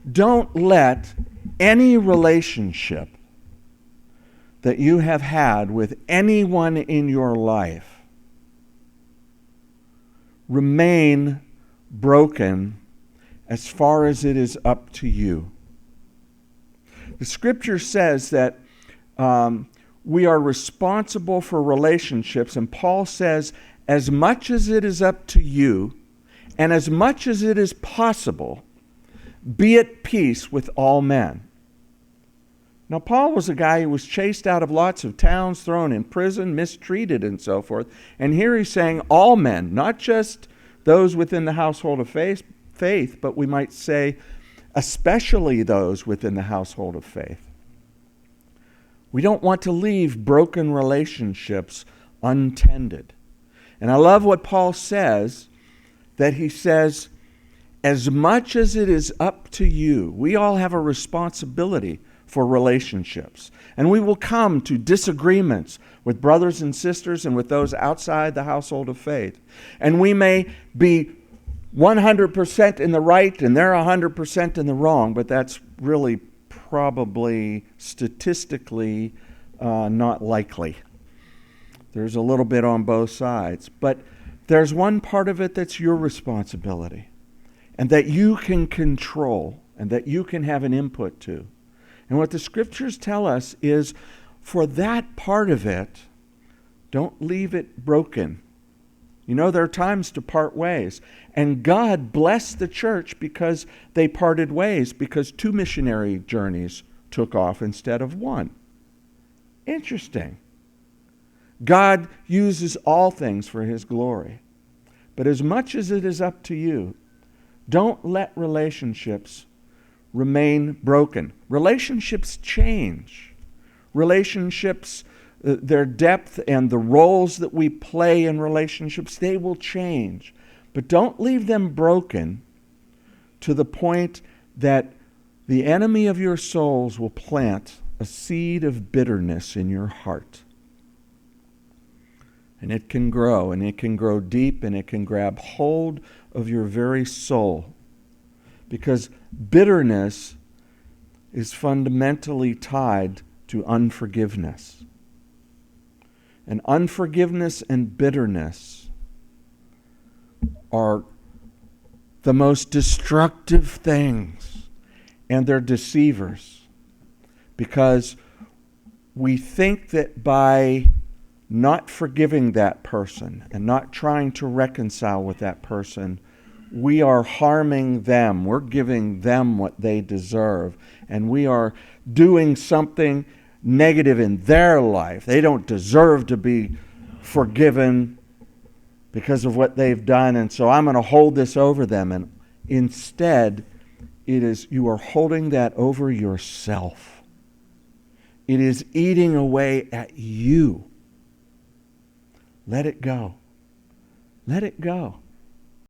Don't let any relationship that you have had with anyone in your life remain broken as far as it is up to you. The scripture says that we are responsible for relationships, and Paul says, as much as it is up to you, and as much as it is possible, be at peace with all men. Now, Paul was a guy who was chased out of lots of towns, thrown in prison, mistreated, and so forth. And here he's saying all men, not just those within the household of faith, but we might say especially those within the household of faith. We don't want to leave broken relationships untended. And I love what Paul says, that he says, as much as it is up to you, we all have a responsibility for relationships. And we will come to disagreements with brothers and sisters and with those outside the household of faith. And we may be 100% in the right and they're 100% in the wrong, but that's really probably statistically not likely. There's a little bit on both sides. But there's one part of it that's your responsibility and that you can control and that you can have an input to. And what the scriptures tell us is, for that part of it, don't leave it broken. You know, there are times to part ways. And God blessed the church because they parted ways, because 2 missionary journeys took off instead of 1. Interesting. God uses all things for His glory. But as much as it is up to you, don't let relationships remain broken. Relationships change. Relationships, their depth and the roles that we play in relationships, they will change. But don't leave them broken to the point that the enemy of your souls will plant a seed of bitterness in your heart. And it can grow, and it can grow deep, and it can grab hold of your very soul. Because bitterness is fundamentally tied to unforgiveness. And unforgiveness and bitterness are the most destructive things, and they're deceivers. Because we think that by not forgiving that person and not trying to reconcile with that person, we are harming them. We're giving them what they deserve. And we are doing something negative in their life. They don't deserve to be forgiven because of what they've done. And so I'm going to hold this over them. And instead, it is you are holding that over yourself. It is eating away at you. Let it go. Let it go.